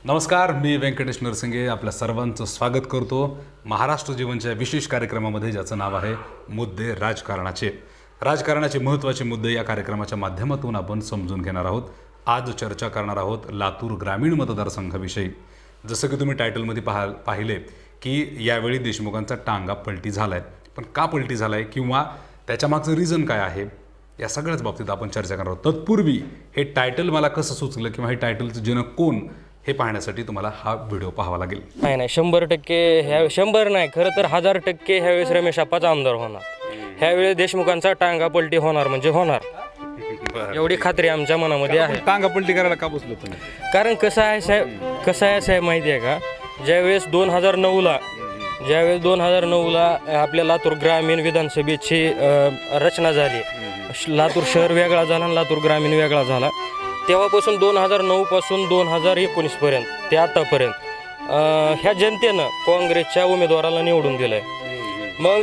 नमस्कार, मी व्यंकटेश नरसिंगे आपल्या सर्वांचं स्वागत करतो महाराष्ट्र जीवनच्या विशेष कार्यक्रमामध्ये, ज्याचं नाव आहे मुद्दे राजकारणाचे. राजकारणाचे महत्त्वाचे मुद्दे या कार्यक्रमाच्या माध्यमातून आपण समजून घेणार आहोत. आज चर्चा करणार आहोत लातूर ग्रामीण मतदारसंघाविषयी. जसं की तुम्ही टायटलमध्ये पाहिले की यावेळी देशमुखांचा टांगा पलटी झाला आहे. पण का पलटी झाला आहे किंवा त्याच्यामागचं रिझन काय आहे, या सगळ्याच बाबतीत आपण चर्चा करणार आहोत. तत्पूर्वी हे टायटल मला कसं सुचलं किंवा हे टायटलचं जनक कोण हे पाहण्यासाठी तुम्हाला हा व्हिडिओ पाहावा लागेल. नाही 100% ह्या 100 नाही, खरं तर 1000% ह्यावेळेस रमेश आप्पाचा आमदार होणार. ह्यावेळेस देशमुखांचा टांगा पलटी होणार म्हणजे होणार, एवढी खात्री आमच्या मनामध्ये आहे. टांगा पलटी करायला का बसलो तुम्ही? कारण कसं आहे साहेब माहिती आहे का, ज्यावेळेस 2009ला आपल्या लातूर ग्रामीण विधानसभेची रचना झाली, लातूर शहर वेगळा झाला आणि लातूर ग्रामीण वेगळा झाला, तेव्हापासून 2009 पासून 2019 पर्यंत ते आतापर्यंत ह्या जनतेनं काँग्रेसच्या उमेदवाराला निवडून दिलंय. मग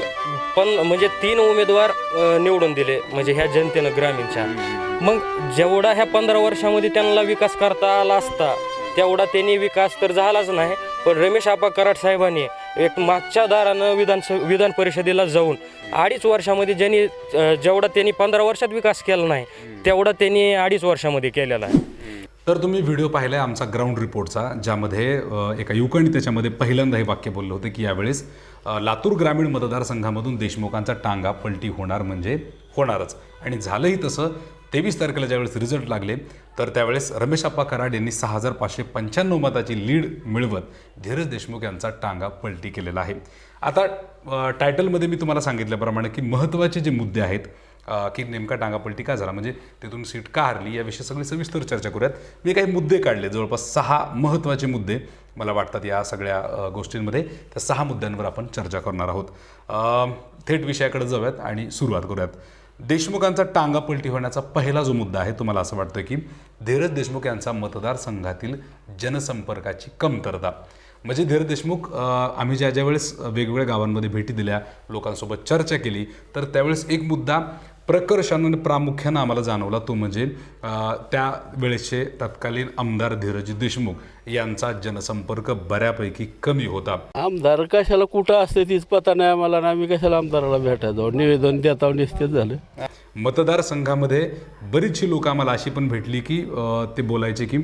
पण म्हणजे 3 उमेदवार निवडून दिले म्हणजे ह्या जनतेनं ग्रामीणच्या. मग जेवढा ह्या 15 वर्षामध्ये त्यांना विकास करता आला असता तेवढा त्यांनी विकास तर झालाच नाही. पण रमेश आप्पा कराड साहेबांनी एक मागच्या दारानं विधान परिषदेला जाऊन 2.5 वर्षामध्ये जेवढा त्यांनी 15 वर्षात विकास केला नाही तेवढा त्यांनी 2.5 वर्षामध्ये केलेला आहे. तर तुम्ही व्हिडिओ पाहिला आहे आमचा ग्राउंड रिपोर्टचा, ज्यामध्ये एका युवकाने त्याच्यामध्ये पहिल्यांदा हे वाक्य बोललं होतं की यावेळेस लातूर ग्रामीण मतदारसंघामधून देशमुखांचा टांगा पलटी होणार म्हणजे होणारच. आणि झालंही तसं. 23 तारखेला ज्यावेळेस रिझल्ट लागले तर त्यावेळेस रमेश आप्पा कराड यांनी 6595 मताची लीड मिळवत धीरज देशमुख यांचा टांगा पलटी केलेला आहे. आता टायटलमध्ये मी तुम्हाला सांगितल्याप्रमाणे की महत्त्वाचे जे मुद्दे आहेत की नेमका टांगा पलटी का झाला, म्हणजे तिथून सीट का हरली, याविषयी सगळी सविस्तर चर्चा करूयात. मी काही मुद्दे काढले, जवळपास 6 महत्त्वाचे मुद्दे मला वाटतात या सगळ्या गोष्टींमध्ये. त्या 6 मुद्द्यांवर आपण चर्चा करणार आहोत. थेट विषयाकडे जाऊयात आणि सुरुवात करूयात. देशमुखांचा टांगा पलटी होण्याचा पहिला जो मुद्दा आहे, तुम्हाला असं वाटतं की धीरज देशमुख यांचा मतदारसंघातील जनसंपर्काची कमतरता. म्हणजे धीरज देशमुख आम्ही ज्या वेळेस वेगवेगळ्या गावांमध्ये भेटी दिल्या, लोकांसोबत चर्चा केली, तर त्यावेळेस एक मुद्दा प्रकर्षानं आणि प्रामुख्यानं आम्हाला जाणवला, तो म्हणजे त्यावेळेसचे तत्कालीन आमदार धीरज देशमुख यांचा जनसंपर्क बऱ्यापैकी कमी होता. आमदार कशाला कुठं असते तीच पता नाही आम्हाला, ना आम्ही कशाला आमदाराला भेटायचो, निवेदन देता निश्चित झालं. मतदारसंघामध्ये बरीचशी लोक आम्हाला अशी पण भेटली की ते बोलायचे की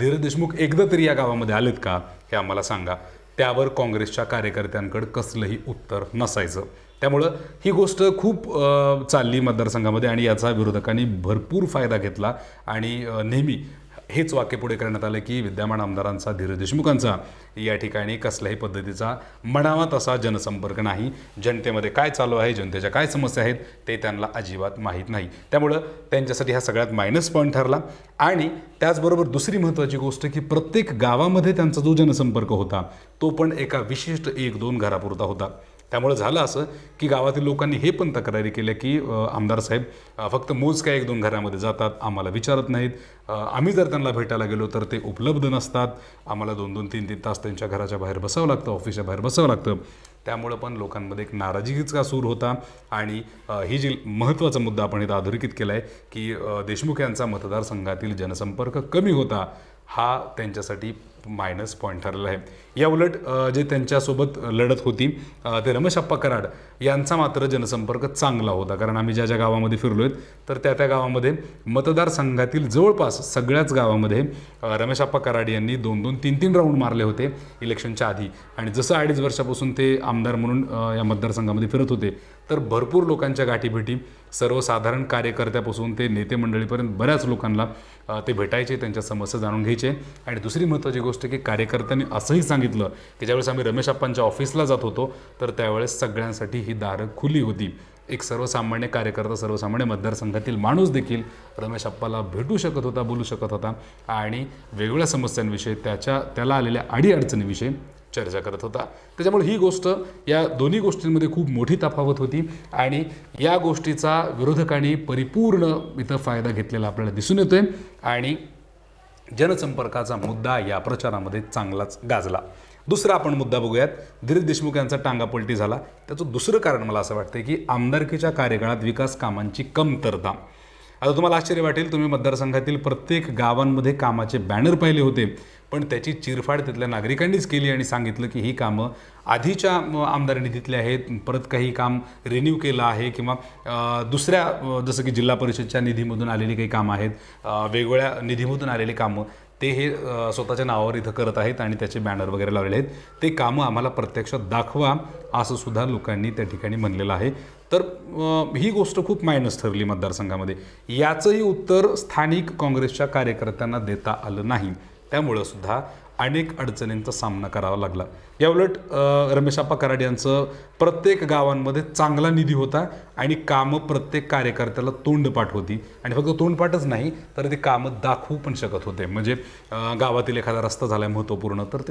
धीरज देशमुख एकदा तरी या गावामध्ये आलेत का हे आम्हाला सांगा. त्यावर काँग्रेसच्या कार्यकर्त्यांकडे कसलंही उत्तर नसायचं. त्यामुळं ही गोष्ट खूप चालली मतदारसंघामध्ये आणि याचा विरोधकांनी भरपूर फायदा घेतला आणि नेहमी हेच वाक्य पुढे करण्यात आलं की विद्यमान आमदारांचा धीरज देशमुखांचा या ठिकाणी कसल्याही पद्धतीचा म्हणावा तसा जनसंपर्क नाही. जनतेमध्ये काय चालू आहे, जनतेच्या काय समस्या आहेत ते त्यांना अजिबात माहीत नाही. त्यामुळं त्यांच्यासाठी हा सगळ्यात मायनस पॉईंट ठरला. आणि त्याचबरोबर दुसरी महत्त्वाची गोष्ट की प्रत्येक गावामध्ये त्यांचा जो जनसंपर्क होता तो पण एका विशिष्ट 1-2 घरापुरता होता. त्यामुळे झालं असं की गावातील लोकांनी हे पण तक्रारी केल्या की आमदार साहेब फक्त मोजक्या 1-2 घरामध्ये जातात, आम्हाला विचारत नाहीत, आम्ही जर त्यांना भेटायला गेलो तर ते उपलब्ध नसतात, आम्हाला 2-2, 3-3 तास त्यांच्या घराच्या बाहेर बसावं लागतं, ऑफिसच्या बाहेर बसावं लागतं. त्यामुळं पण लोकांमध्ये एक नाराजीचा सूर होता. आणि ही जी महत्त्वाचा मुद्दा आपण इथं अधोरेखित केला आहे की देशमुख यांचा मतदारसंघातील जनसंपर्क कमी होता, हा त्यांच्यासाठी मायनस पॉईंट ठरलेला आहे. या उलट जे त्यांच्यासोबत लढत होती ते रमेश आप्पा कराड यांचा मात्र जनसंपर्क चांगला होता. कारण आम्ही ज्या गावामध्ये फिरलो आहेत तर त्या गावामध्ये मतदारसंघातील जवळपास सगळ्याच गावामध्ये रमेश आप्पा कराड यांनी 2-2, 3-3 राऊंड मारले होते इलेक्शनच्या आधी. आणि जसं 2.5 वर्षापासून ते आमदार म्हणून या मतदारसंघामध्ये फिरत होते तर भरपूर लोकांच्या गाठीभेटी, सर्वसाधारण कार्यकर्त्यापासून ते नेते मंडळीपर्यंत बऱ्याच लोकांना ते भेटायचे, त्यांच्या समस्या जाणून घ्यायचे. आणि दुसरी महत्त्वाची गोष्ट की कार्यकर्त्यांनी असंही सांगितलं की ज्यावेळेस आम्ही रमेश आप्पांच्या ऑफिसला जात होतो तर त्यावेळेस सगळ्यांसाठी ही दारं खुली होती. एक सर्वसामान्य कार्यकर्ता, सर्वसामान्य मतदारसंघातील माणूस देखील रमेश आप्पाला भेटू शकत होता, बोलू शकत होता आणि वेगवेगळ्या समस्यांविषयी त्याला आलेल्या अडीअडचणीविषयी चर्चा करत होता. त्याच्यामुळे ही गोष्ट, या दोन्ही गोष्टींमध्ये खूप मोठी तफावत होती आणि या गोष्टीचा विरोधकांनी परिपूर्ण इथं फायदा घेतलेला आपल्याला दिसून येतोय. आणि जनसंपर्काचा मुद्दा या प्रचारामध्ये चांगलाच गाजला. दुसरा आपण मुद्दा बघूयात. धीरज देशमुख यांचा टांगा पलटी झाला त्याचं दुसरं कारण मला असं वाटतं की आमदारकीच्या कार्यकाळात विकास कामांची कमतरता. आता तुम्हाला आश्चर्य वाटेल, तुम्ही मतदारसंघातील प्रत्येक गावांमध्ये कामाचे बॅनर पाहिले होते, पण त्याची चिरफाड तिथल्या नागरिकांनीच केली आणि सांगितलं की ही कामं आधीच्या आमदार निधीतली आहेत, परत काही काम रिन्यू केलं आहे किंवा दुसऱ्या जसं की जिल्हा परिषदच्या निधीमधून आलेली काही कामं आहेत, वेगवेगळ्या निधीमधून आलेली कामं ते हे स्वतःच्या नावावर इथं करत आहेत आणि त्याचे बॅनर वगैरे लावलेले आहेत. ते कामं आम्हाला प्रत्यक्षात दाखवा असं सुद्धा लोकांनी त्या ठिकाणी म्हणलेलं आहे. तर ही गोष्ट खूप मायनस ठरली मतदारसंघामध्ये. याचंही उत्तर स्थानिक काँग्रेसच्या कार्यकर्त्यांना देता आलं नाही. त्यामुळं सुद्धा अनेक अडचणींचा सामना करावा लागला. याउलट रमेशआप्पा कराड यांचं प्रत्येक गावांमध्ये चांगला निधी होता आणि कामं प्रत्येक कार्यकर्त्याला तोंडपाठ होती आणि फक्त तोंडपाठच नाही तर ते कामं दाखवू पण शकत होते. म्हणजे गावातील एखादा रस्ता झाला आहे महत्त्वपूर्ण तर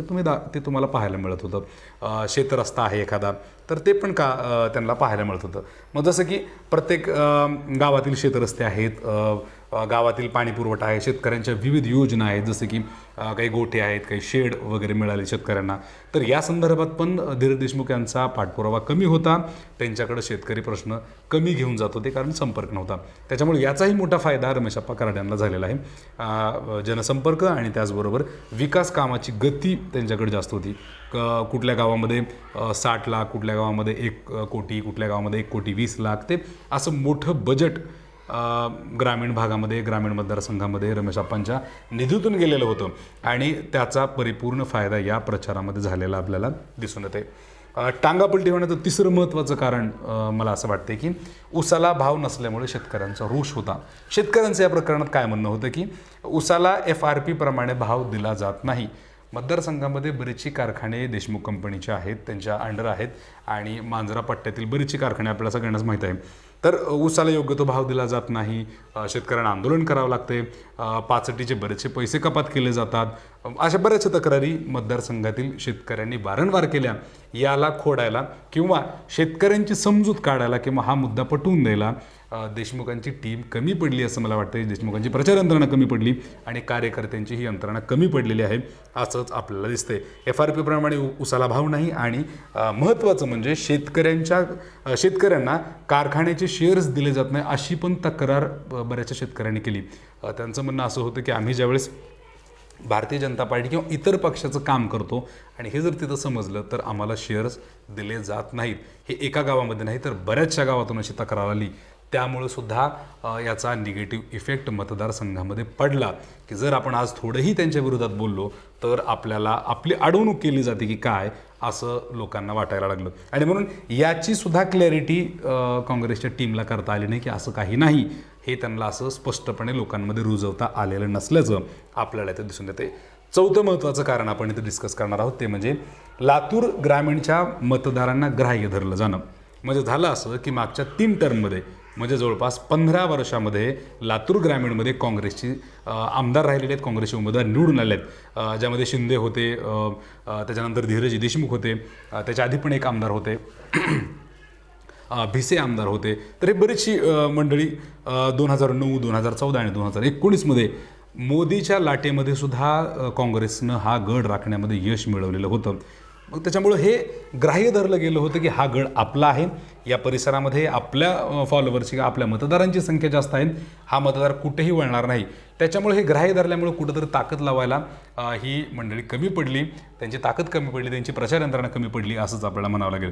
ते तुम्हाला पाहायला मिळत होतं. शेतरस्ता आहे एखादा तर ते पण त्यांना पाहायला मिळत होतं. मग जसं की प्रत्येक गावातील शेतरस्ते आहेत, गावातील पाणी पुरवठा आहे, शेतकऱ्यांच्या विविध योजना आहेत, जसे की काही गोठे आहेत, काही शेड वगैरे मिळाले शेतकऱ्यांना. तर या संदर्भात पण धीरज देशमुख यांचा पाठपुरावा कमी होता. त्यांच्याकडे शेतकरी प्रश्न कमी घेऊन जात होते कारण संपर्क नव्हता. त्याच्यामुळे याचाही मोठा फायदा रमेशआप्पा कराड यांना झालेला आहे. जनसंपर्क आणि त्याचबरोबर विकास कामाची गती त्यांच्याकडे जास्त होती. कुठल्या गावामध्ये 60 लाख, कुठल्या गावामध्ये 1 कोटी, कुठल्या गावामध्ये 1,20,00,000 ते असं मोठं बजेट ग्रामीण भागामध्ये, ग्रामीण मतदारसंघामध्ये रमेशआप्पांच्या निधीतून गेलेलं होतं आणि त्याचा परिपूर्ण फायदा या प्रचारामध्ये झालेला आपल्याला दिसून येते. टांगापलटी होण्याचं तिसरं महत्त्वाचं कारण मला असं वाटते की ऊसाला भाव नसल्यामुळे शेतकऱ्यांचा रोष होता. शेतकऱ्यांचं या प्रकरणात काय म्हणणं होतं की ऊसाला FRP प्रमाणे भाव दिला जात नाही. मतदारसंघामध्ये बरेचसे कारखाने देशमुख कंपनीचे आहेत, त्यांच्या अंडर आहेत आणि मांजरा पट्ट्यातील बरेचसे कारखाने आपल्याला सगळ्यांनाच माहीत आहे. तर ऊसाला योग्य तो भाव दिला जात नाही, शेतकऱ्यांना आंदोलन करावं लागते, पाचटीचे बरेचसे पैसे कपात केले जातात. अशा बऱ्याचशा तक्रारी मतदारसंघातील शेतकऱ्यांनी वारंवार केल्या. याला खोडायला किंवा शेतकऱ्यांची समजूत काढायला किंवा हा मुद्दा पटवून द्यायला देशमुखांची टीम कमी पडली असं मला वाटतं. देशमुखांची प्रचार यंत्रणा कमी पडली आणि कार्यकर्त्यांची ही यंत्रणा कमी पडलेली आहे असंच आपल्याला दिसतंय. FRP प्रमाणे ऊसाला भाव नाही आणि महत्त्वाचं म्हणजे शेतकऱ्यांना कारखान्याचे शेअर्स दिले जात नाही अशी पण तक्रार बऱ्याचशा शेतकऱ्यांनी केली. त्यांचं म्हणणं असं होतं की आम्ही ज्यावेळेस भारतीय जनता पार्टी किंवा इतर पक्षाचं काम करतो आणि हे जर तिथं समजलं तर आम्हाला शेअर्स दिले जात नाहीत. हे एका गावामध्ये नाही तर बऱ्याचशा गावातून अशी तक्रार आली. त्यामुळे सुद्धा याचा निगेटिव्ह इफेक्ट मतदारसंघामध्ये पडला की जर आपण आज थोडंही त्यांच्या विरोधात बोललो तर आपल्याला आपली अडवणूक केली जाते की काय असं लोकांना वाटायला लागलं. आणि म्हणून याची सुद्धा क्लॅरिटी काँग्रेसच्या टीमला करता आली नाही की असं काही नाही. हे त्यांना असं स्पष्टपणे लोकांमध्ये रुजवता आलेलं नसल्याचं आपल्याला इथे दिसून येते. चौथं महत्त्वाचं कारण आपण इथे डिस्कस करणार आहोत ते म्हणजे लातूर ग्रामीणच्या मतदारांना ग्राह्य धरलं जाणं. म्हणजे झालं असं की मागच्या 3 टर्ममध्ये म्हणजे जवळपास 15 वर्षामध्ये लातूर ग्रामीणमध्ये काँग्रेसची आमदार राहिलेले आहेत, काँग्रेसचे उमेदवार निवडून आले आहेत. ज्यामध्ये शिंदे होते, त्याच्यानंतर धीरज देशमुख होते, त्याच्या आधी पण एक आमदार होते, भिसे आमदार होते. तर हे बरीचशी मंडळी 2009, 2014 आणि 2019मध्ये मोदीच्या लाटेमध्ये सुद्धा काँग्रेसनं हा गड राखण्यामध्ये यश मिळवलेलं होतं. मग त्याच्यामुळं हे ग्राह्य धरलं गेलं होतं की हा गड आपला आहे, या परिसरामध्ये आपल्या फॉलोअर्सची आपल्या मतदारांची संख्या जास्त आहे, हा मतदार कुठेही वळणार नाही. त्याच्यामुळे हे ग्राह्य धरल्यामुळे कुठंतरी ताकद लावायला ही मंडळी कमी पडली, त्यांची ताकद कमी पडली, त्यांची प्रचार यंत्रणा कमी पडली असंच आपल्याला म्हणावं लागेल.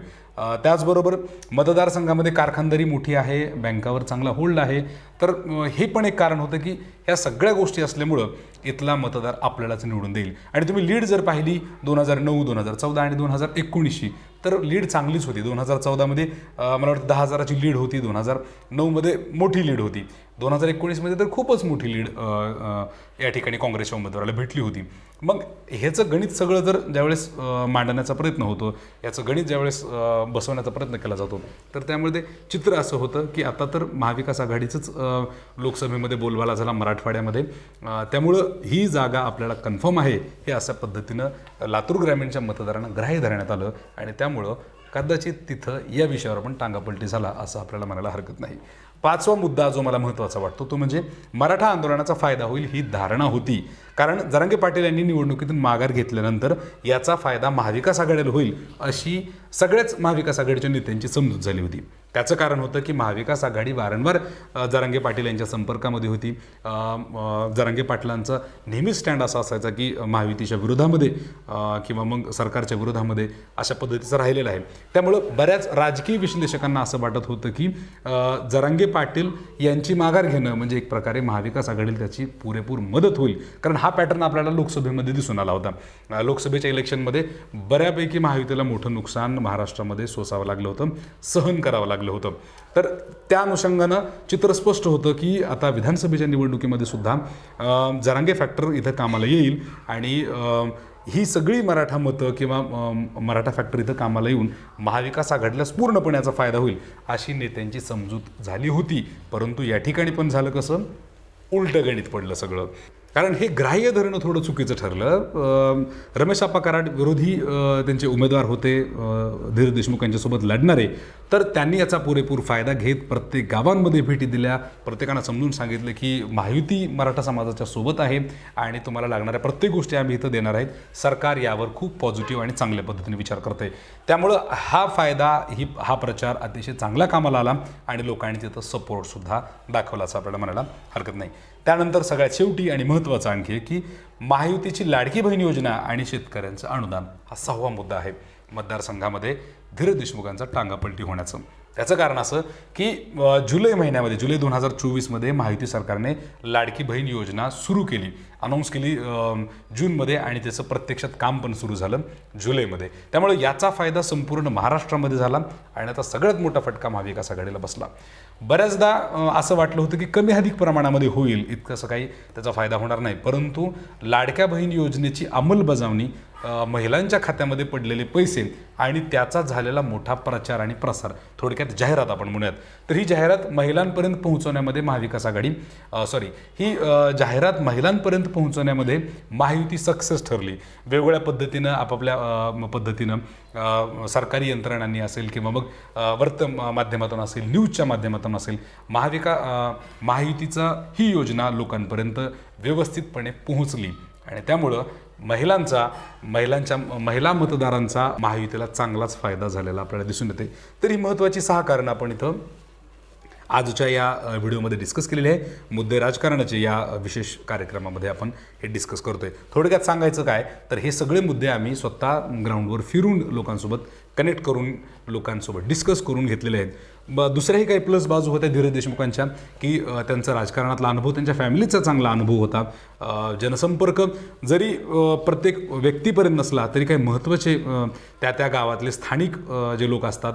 त्याचबरोबर मतदारसंघामध्ये कारखानदारी मोठी आहे, बँकावर चांगला होल्ड आहे. तर हे पण एक कारण होतं की ह्या सगळ्या गोष्टी असल्यामुळं इथला मतदार आपल्यालाच निवडून देईल. आणि तुम्ही लीड जर पाहिली 2009, 2014 आणि 2019ची तर लीड चांगलीच होती. 2014मध्ये मला वाटतं 10,000ची लीड होती, 2009मध्ये मोठी लीड होती, 2019मध्ये तर खूपच मोठी लीड या ठिकाणी काँग्रेसच्या उमेदवाराला भेटली होती. मग ह्याचं गणित सगळं जर ज्यावेळेस मांडण्याचा प्रयत्न होतो, याचं गणित ज्यावेळेस बसवण्याचा प्रयत्न केला जातो तर त्यामध्ये चित्र असं होतं की आता तर महाविकास आघाडीचंच लोकसभेमध्ये बोलबाला झाला मराठवाड्यामध्ये. त्यामुळं ही जागा आपल्याला कन्फर्म आहे हे अशा पद्धतीनं लातूर ग्रामीणच्या मतदारांना ग्राह्य धरण्यात आलं आणि त्यामुळं कदाचित तिथं या विषयावर पण टांगापलटी झाला असं आपल्याला म्हणायला हरकत नाही. 5वा मुद्दा जो मला महत्त्वाचा वाटतो तो म्हणजे मराठा आंदोलनाचा फायदा होईल ही धारणा होती. कारण जरांगे पाटील यांनी निवडणुकीतून माघार घेतल्यानंतर याचा फायदा महाविकास आघाडीला होईल अशी सगळ्याच महाविकास आघाडीच्या नेत्यांची समजूत झाली होती. त्याचं कारण होतं की महाविकास आघाडी वारंवार जरांगे पाटील यांच्या संपर्कामध्ये होती. जरांगे पाटलांचा नेहमीच स्टँड असा असायचा की महायुतीच्या विरोधामध्ये किंवा मग सरकारच्या विरोधामध्ये अशा पद्धतीचं राहिलेलं आहे. त्यामुळं बऱ्याच राजकीय विश्लेषकांना असं वाटत होतं की जरांगे पाटील यांची माघार घेणं म्हणजे एक प्रकारे महाविकास आघाडीला त्याची पुरेपूर मदत होईल, कारण हा पॅटर्न आपल्याला लोकसभेमध्ये दिसून आला होता. लोकसभेच्या इलेक्शनमध्ये बऱ्यापैकी महायुतीला मोठं नुकसान महाराष्ट्रामध्ये सोसावं लागलं होतं, सहन करावं लागलं होतं. तर त्या अनुषंगानं चित्र स्पष्ट होतं की आता विधानसभेच्या निवडणुकीमध्ये सुद्धा जरांगे फॅक्टर इथं कामाला येईल आणि ही सगळी मराठा मतं किंवा मराठा फॅक्टर इथं कामाला येऊन महाविकास आघाडीलाच पूर्णपणे याचा फायदा होईल अशी नेत्यांची समजूत झाली होती. परंतु या ठिकाणी पण झालं कसं, उलटं गणित पडलं सगळं. कारण हे ग्राह्य धरणं थोडं चुकीचं ठरलं. रमेश आप्पा कराड विरोधी त्यांचे उमेदवार होते, धीरज देशमुख यांच्यासोबत लढणारे, तर त्यांनी याचा पुरेपूर फायदा घेत प्रत्येक गावांमध्ये भेटी दिल्या, प्रत्येकानं समजून सांगितलं की महायुती मराठा समाजाच्या सोबत आहे आणि तुम्हाला लागणाऱ्या प्रत्येक गोष्टी आम्ही इथं देणार आहेत. सरकार यावर खूप पॉझिटिव्ह आणि चांगल्या पद्धतीने विचार करते. त्यामुळं हा फायदा हा प्रचार अतिशय चांगला कामाला आला आणि लोकांनी तिथं सपोर्टसुद्धा दाखवला असं आपल्याला म्हणायला हरकत नाही. त्यानंतर सगळ्यात शेवटी आणि महत्त्वाचं आणखी की महायुतीची लाडकी बहीण योजना आणि शेतकऱ्यांचं अनुदान हा 6वा मुद्दा आहे मतदारसंघामध्ये धीरज देशमुखांचा टांगापलटी होण्याचं. त्याचं कारण असं की जुलै महिन्यामध्ये, जुलै 2024मध्ये महायुती सरकारने लाडकी बहीण योजना सुरू केली, अनाऊन्स केली जूनमध्ये आणि त्याचं प्रत्यक्षात काम पण सुरू झालं जुलैमध्ये. त्यामुळे याचा फायदा संपूर्ण महाराष्ट्रामध्ये झाला आणि आता सगळ्यात मोठा फटका महाविकास आघाडीला बसला. बऱ्याचदा असं वाटलं होतं की कमी अधिक प्रमाणामध्ये होईल, इतकंसं काही त्याचा फायदा होणार नाही. परंतु लाडक्या बहीण योजनेची अंमलबजावणी, महिलांच्या खात्यामध्ये पडलेले पैसे आणि त्याचा झालेला मोठा प्रचार आणि प्रसार, थोडक्यात जाहिरात आपण म्हणूयात, तर ही जाहिरात महिलांपर्यंत पोहोचवण्यामध्ये महाविकास आघाडी ही जाहिरात महिलांपर्यंत पोहोचवण्यामध्ये महायुती सक्सेस ठरली. वेगवेगळ्या पद्धतीनं आपापल्या पद्धतीनं सरकारी यंत्रणांनी असेल किंवा मग माध्यमातून असेल, न्यूजच्या माध्यमातून असेल, महायुतीचा ही योजना लोकांपर्यंत व्यवस्थितपणे पोहोचली आणि त्यामुळं महिला मतदारांचा महायुतीला चांगलाच फायदा झालेला आपल्याला दिसून येते. तर ही महत्त्वाची 6 कारणं आपण इथं आजच्या या व्हिडिओमध्ये डिस्कस केलेले आहे. मुद्दे राजकारणाचे या विशेष कार्यक्रमामध्ये आपण हे डिस्कस करतोय. थोडक्यात सांगायचं काय तर हे सगळे मुद्दे आम्ही स्वतः ग्राउंडवर फिरून लोकांसोबत कनेक्ट करून लोकांसोबत डिस्कस करून घेतलेले आहेत. दुसऱ्याही काही प्लस बाजू होत्या धीरज देशमुखांच्या की त्यांचा राजकारणातला अनुभव, त्यांच्या फॅमिलीचा चांगला अनुभव होता. जनसंपर्क जरी प्रत्येक व्यक्तीपर्यंत नसला तरी काही महत्त्वाचे त्या गावातले स्थानिक जे लोक असतात,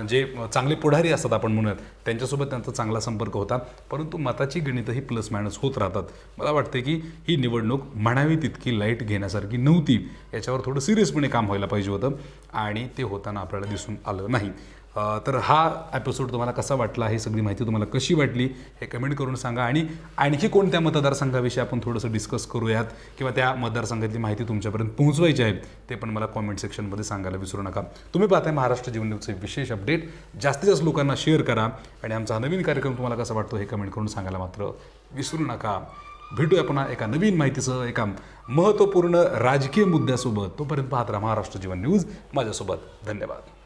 जे चांगले पुढारी असतात आपण म्हणूयात, त्यांच्यासोबत त्यांचा चांगला संपर्क होता. परंतु मताची गणितही प्लस मायनस होत राहतात. मला वाटते की ही निवडणूक म्हणावी तितकी लाईट घेण्यासारखी नव्हती. याच्यावर थोडं सिरियसपणे काम व्हायला पाहिजे होतं आणि ते होताना आपल्याला दिसून आलं नाही. तर हा एपिसोड तुम्हाला कसा वाटला, ही सगळी माहिती तुम्हाला कशी वाटली हे कमेंट करून सांगा. आणि आणखी कोणत्या मतदारसंघाविषयी आपण थोडंसं डिस्कस करूयात किंवा त्या मतदारसंघातली माहिती तुमच्यापर्यंत पोहोचवायची आहे ते पण मला कॉमेंट सेक्शनमध्ये सांगायला विसरू नका. तुम्ही पाहताय महाराष्ट्र जीवन न्यूजचे विशेष अपडेट. जास्तीत जास्त लोकांना शेअर करा आणि आमचा हा नवीन कार्यक्रम तुम्हाला कसा वाटतो हे कमेंट करून सांगायला मात्र विसरू नका. भेटूया पुन्हा एका नवीन माहितीसह, एका महत्त्वपूर्ण राजकीय मुद्द्यासोबत. तोपर्यंत पाहत राहा महाराष्ट्र जीवन न्यूज माझ्यासोबत. धन्यवाद.